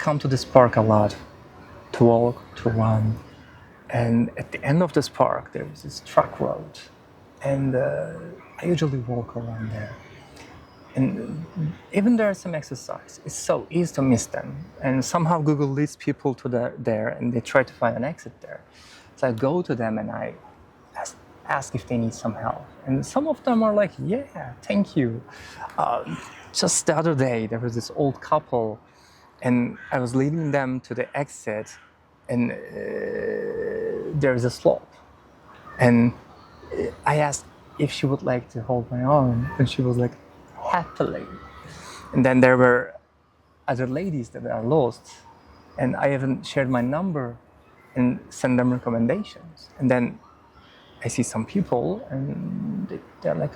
come to this park a lot to walk, to run. And at the end of this park, there's this truck road. And I usually walk around there. And even there's some exercise. It's so easy to miss them. And somehow Google leads people to there and they try to find an exit there. So I go to them and I ask if they need some help. And some of them are like, yeah, thank you. Just the other day, there was this old couple and I was leading them to the exit and there's a slope. And I asked if she would like to hold my arm and she was like, happily. And then there were other ladies that are lost and I haven't shared my number and send them recommendations. And then I see some people and they're like,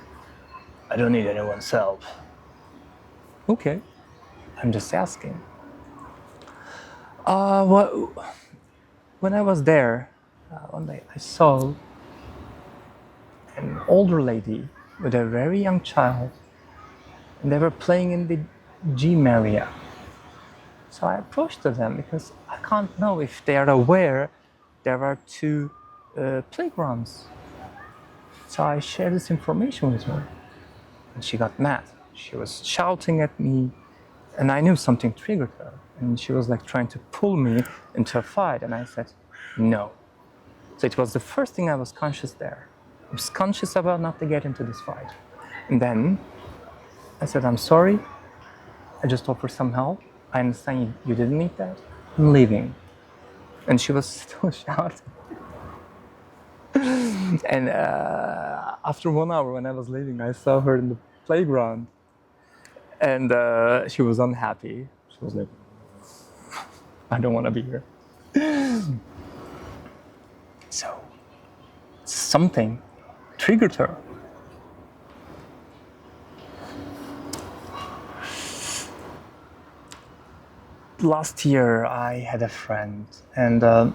I don't need anyone's help. Okay, I'm just asking. When I was there, one day I saw an older lady with a very young child and they were playing in the gym area. So I approached them because I can't know if they are aware there are two playgrounds. So I shared this information with her and she got mad. She was shouting at me and I knew something triggered her and she was like trying to pull me into a fight and I said, no. So it was the first thing I was conscious there. I was conscious about not to get into this fight. And then I said, I'm sorry, I just offered some help. I understand you didn't need that. I'm leaving. And she was still shouting. And after 1 hour when I was leaving, I saw her in the playground. And she was unhappy. She was like, I don't want to be here. So something triggered her. Last year I had a friend and had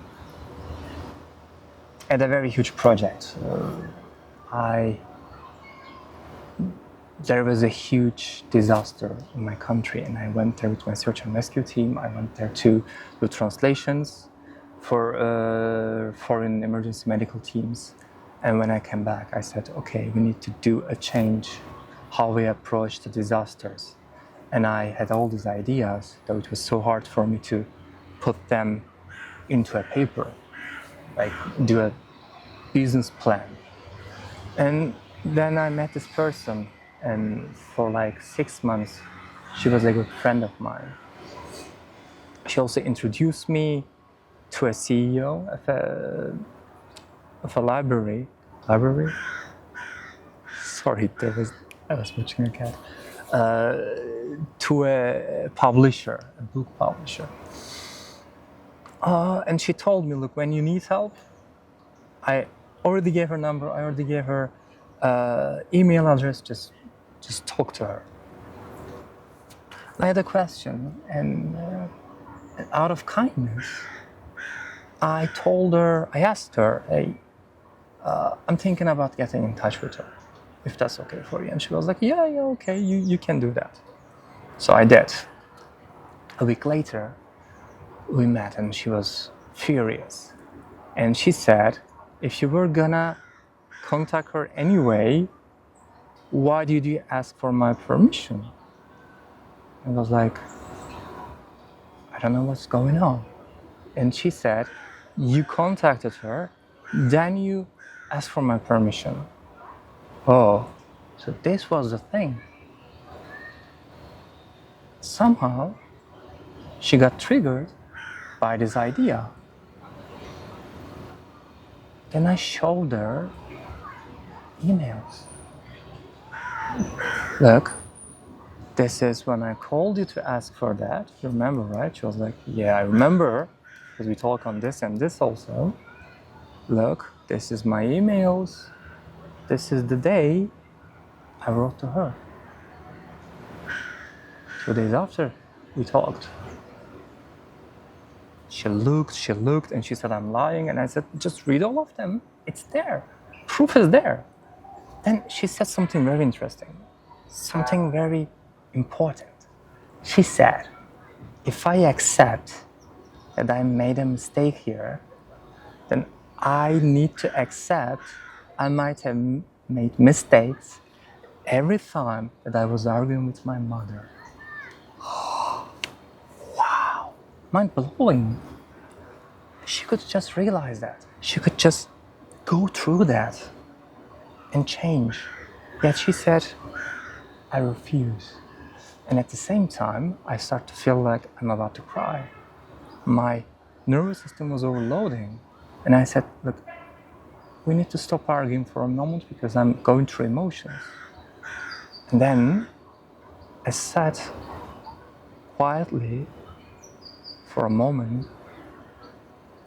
a very huge project. There was a huge disaster in my country and I went there with my search and rescue team. I went there to do translations for foreign emergency medical teams. And when I came back, I said, okay, we need to do a change how we approach the disasters. And I had all these ideas, though it was so hard for me to put them into a paper, like do a business plan. And then I met this person, and for like 6 months, she was a good friend of mine. She also introduced me to a CEO of a library. Library? Sorry, I was watching a cat. To a publisher, a book publisher. And she told me, look, when you need help, I already gave her number, I already gave her email address, just talk to her. I had a question, and out of kindness, I asked her, hey, I'm thinking about getting in touch with her, if that's okay for you. And she was like, yeah, okay, you can do that. So I did. A week later, we met and she was furious. And she said, if you were gonna contact her anyway, why did you ask for my permission? I was like, I don't know what's going on. And she said, you contacted her, then you asked for my permission. Oh, so this was the thing. Somehow, she got triggered by this idea. Then I showed her emails. Look, this is when I called you to ask for that. You remember, right? She was like, yeah, I remember, because we talk on this and this also. Look, this is my emails. This is the day I wrote to her. 2 days after, we talked. She looked, and she said, I'm lying. And I said, just read all of them. It's there. Proof is there. Then she said something very interesting, something very important. She said, if I accept that I made a mistake here, then I need to accept I might have made mistakes every time that I was arguing with my mother. Wow, mind blowing. She could just realize that. She could just go through that and change. Yet she said, I refuse. And at the same time, I start to feel like I'm about to cry. My nervous system was overloading. And I said, look, we need to stop arguing for a moment because I'm going through emotions. And then I sat quietly for a moment,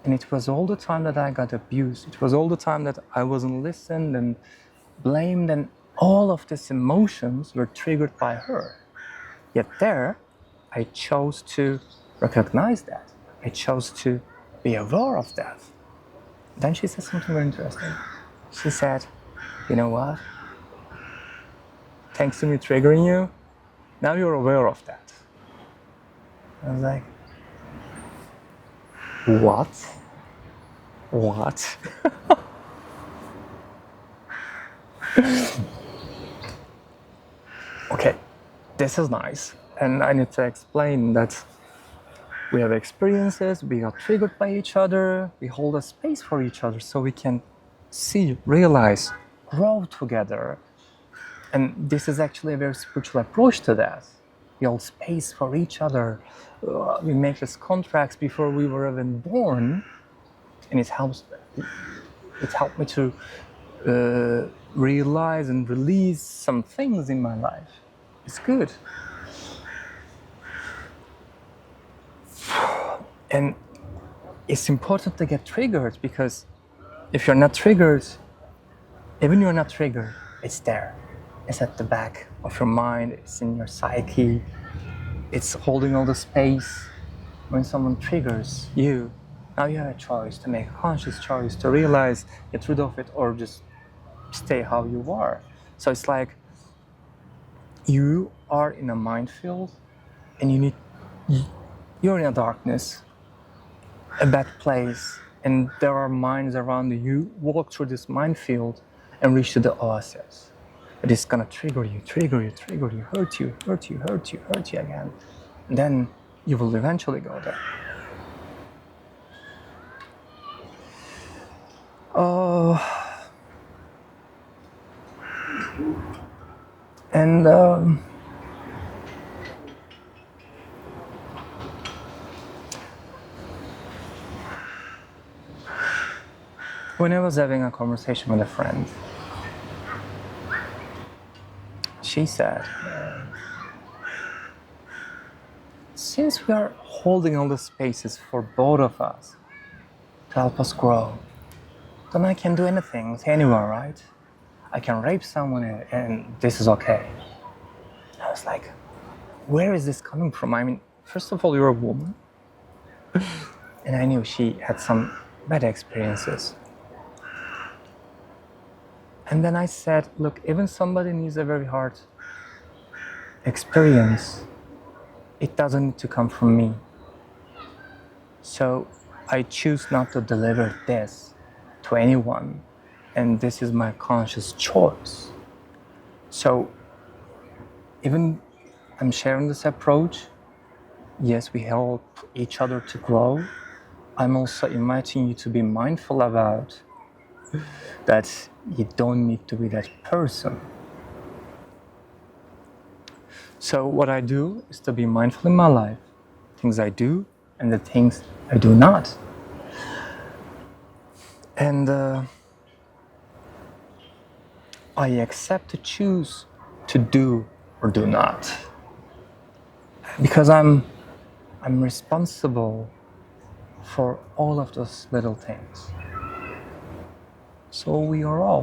and it was all the time that I got abused. It was all the time that I wasn't listened and blamed, and all of these emotions were triggered by her. Yet there, I chose to recognize that. I chose to be aware of that. Then she said something very interesting. She said, you know what? Thanks to me triggering you, now you're aware of that. I was like, what? What? Okay, this is nice. And I need to explain that we have experiences, we are triggered by each other, we hold a space for each other so we can see, realize, grow together. And this is actually a very spiritual approach to that. We hold space for each other. We make these contracts before we were even born, and it helped me to realize and release some things in my life. It's good. And it's important to get triggered, because if you're not triggered, even you're not triggered, it's there. It's at the back of your mind, it's in your psyche, it's holding all the space. When someone triggers you, now you have a choice to make a conscious choice to realize, get rid of it, or just stay how you are. So it's like you are in a minefield and you're in a darkness, a bad place, and there are mines around you. You walk through this minefield and reach to the oasis. It is gonna trigger you, hurt you again. And then you will eventually go there. And when I was having a conversation with a friend, she said, since we are holding all the spaces for both of us to help us grow, then I can do anything with anyone, right? I can rape someone and this is okay. I was like, where is this coming from? I mean, first of all, you're a woman. And I knew she had some bad experiences. And then I said, look, even somebody needs a very hard experience, it doesn't need to come from me. So I choose not to deliver this to anyone. And this is my conscious choice. So even I'm sharing this approach, yes, we help each other to grow. I'm also inviting you to be mindful about that you don't need to be that person. So what I do is to be mindful in my life, things I do and the things I do not. And I accept to choose to do or do not. Because I'm responsible for all of those little things. So we are all.